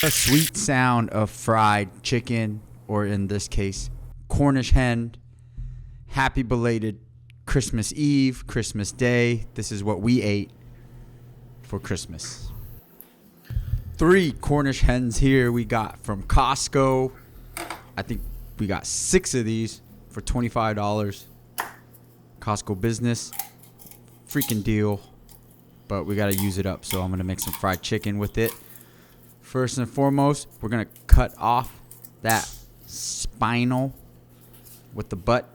A sweet sound of fried chicken, or in this case, Cornish hen. Happy belated Christmas Eve, Christmas Day. This is what we ate for Christmas. 3 Cornish hens here we got from Costco. I think we got 6 of these for $25. Costco business. Freaking deal. But we got to use it up, so I'm going to make some fried chicken with it. First and foremost, we're going to cut off that spinal with the butt.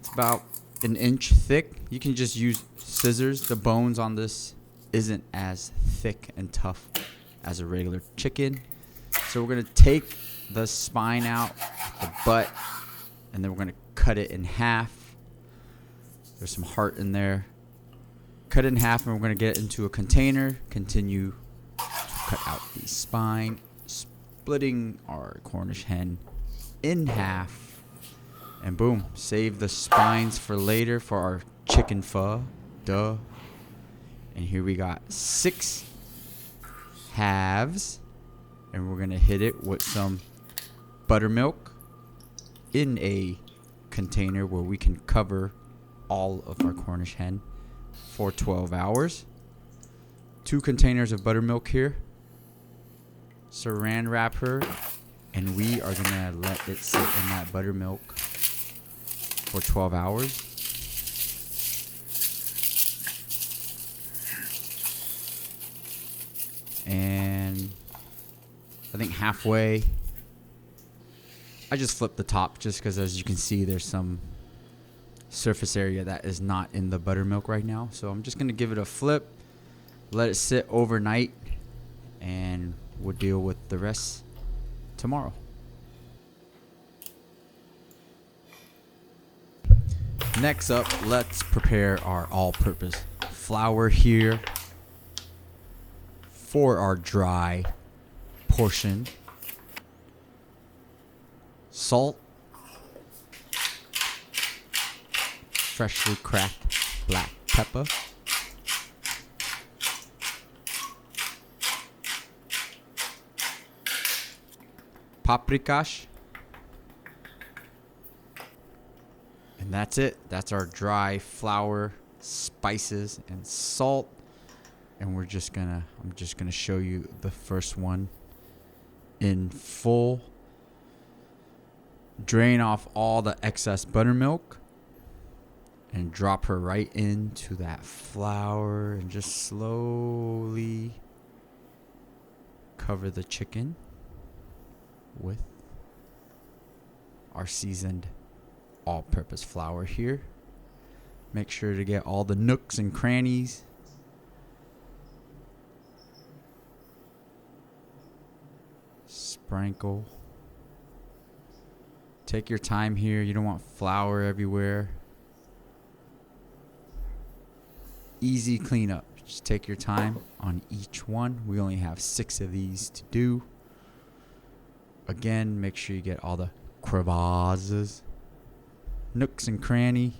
It's about an inch thick. You can just use scissors. The bones on this isn't as thick and tough as a regular chicken. So we're going to take the spine out, the butt, and then we're going to cut it in half. There's some heart in there. Cut it in half, and we're going to get it into a container. Continue to cut out the spine, splitting our Cornish hen in half. And boom, save the spines for later for our chicken pho. Duh. And here we got 6 halves. And we're going to hit it with some buttermilk in a container where we can cover all of our Cornish hen for 12 hours. 2 containers of buttermilk here. Saran wrap her, and we are gonna let it sit in that buttermilk for 12 hours. And I think halfway, I just flipped the top just because, as you can see, there's some surface area that is not in the buttermilk right now. So I'm just going to give it a flip, let it sit overnight, and we'll deal with the rest tomorrow. Next up, let's prepare our all-purpose flour here for our dry portion. Salt, freshly cracked black pepper, paprika, and that's it. That's our dry flour, spices, and salt. And I'm just gonna show you the first one in full. Drain off all the excess buttermilk and drop her right into that flour, and just slowly cover the chicken with our seasoned all-purpose flour here. Make sure to get all the nooks and crannies. Sprinkle. Take your time here. You don't want flour everywhere. Easy cleanup. Just take your time on each one. We only have 6 of these to do. Again, make sure you get all the crevasses, nooks and cranny.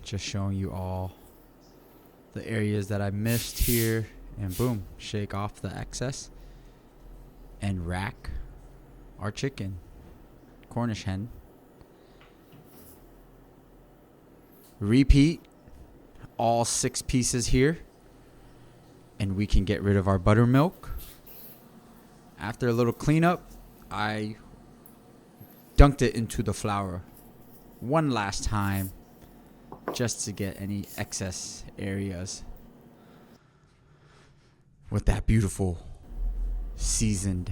Just showing you all the areas that I missed here, and boom, shake off the excess and rack our chicken, Cornish hen. Repeat all 6 pieces here, and we can get rid of our buttermilk. After a little cleanup, I dunked it into the flour one last time just to get any excess areas with that beautiful seasoned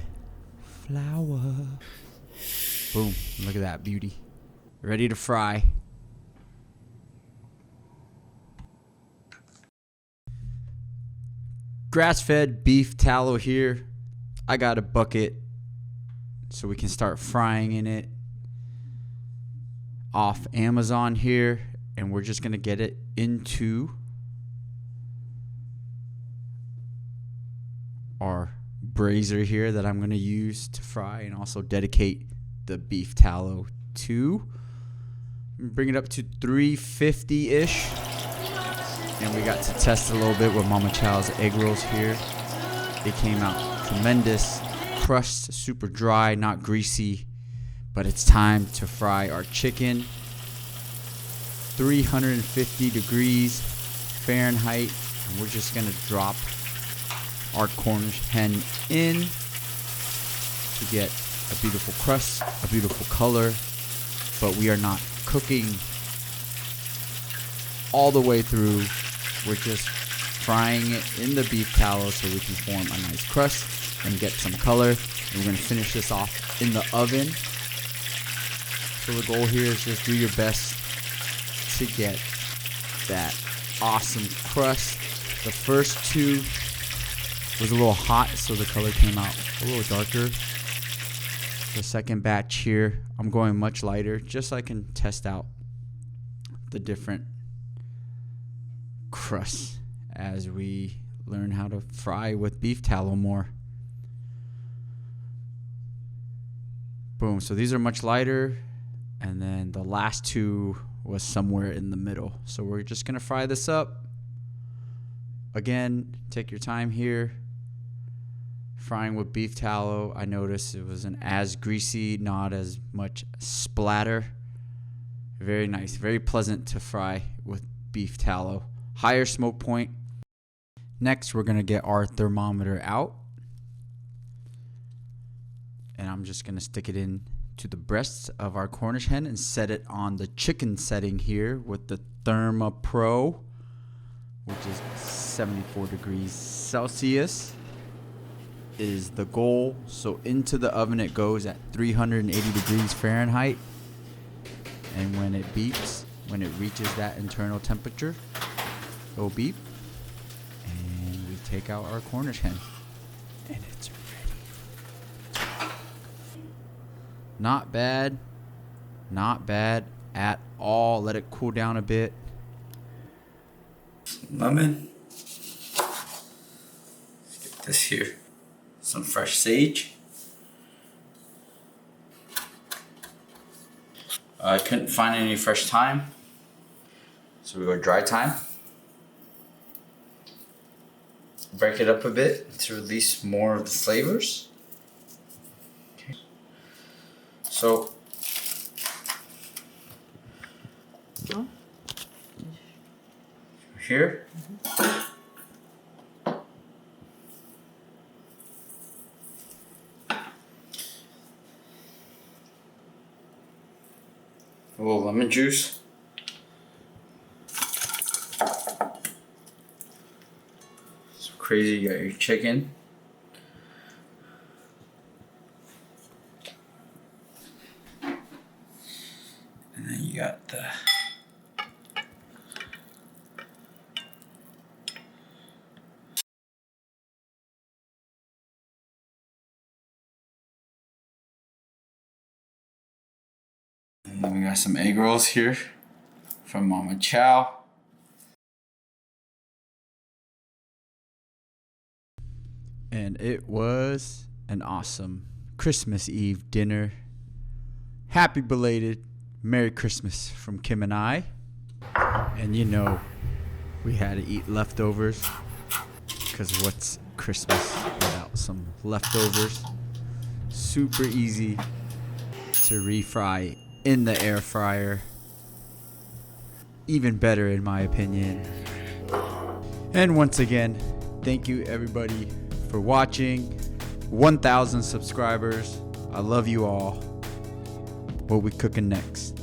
flour. Boom, look at that beauty. Ready to fry. Grass-fed beef tallow here. I got a bucket so we can start frying in it off Amazon here, and we're just gonna get it into our brazier here that I'm gonna use to fry and also dedicate the beef tallow to. Bring it up to 350-ish. And we got to test a little bit with Mama Chow's egg rolls here. They came out tremendous. Crust, super dry, not greasy. But it's time to fry our chicken. 350 degrees Fahrenheit. And we're just going to drop our Cornish hen in to get a beautiful crust, a beautiful color. But we are not cooking all the way through. We're just frying it in the beef tallow so we can form a nice crust and get some color. And we're going to finish this off in the oven. So the goal here is just do your best to get that awesome crust. The first two was a little hot, so the color came out a little darker. The second batch here, I'm going much lighter just so I can test out the different crusts as we learn how to fry with beef tallow more. Boom, so these are much lighter, and then the last two was somewhere in the middle. So we're just gonna fry this up. Again, take your time here. Frying with beef tallow, I noticed it wasn't as greasy, not as much splatter. Very nice, very pleasant to fry with beef tallow. Higher smoke point. Next, we're gonna get our thermometer out. And I'm just gonna stick it in to the breasts of our Cornish hen and set it on the chicken setting here with the Therma Pro, which is 74 degrees Celsius. Is the goal. So into the oven it goes at 380 degrees Fahrenheit, and when it beeps, when it reaches that internal temperature, it'll beep, and we take out our Cornish hen, and it's ready. Not bad at all. Let it cool down a bit. Lemon. Let's get this here. Some fresh sage. I couldn't find any fresh thyme, so we go dry thyme. Break it up a bit to release more of the flavors. Okay. So here. A little lemon juice. So crazy, you got your chicken. And then you got the and then we got some egg rolls here from Mama Chow. And it was an awesome Christmas Eve dinner. Happy belated Merry Christmas from Kim and I. And you know, we had to eat leftovers, because what's Christmas without some leftovers? Super easy to refry in the air fryer. Even better in my opinion. And once again, thank you everybody for watching. 1,000 subscribers. I love you all. What we cooking next?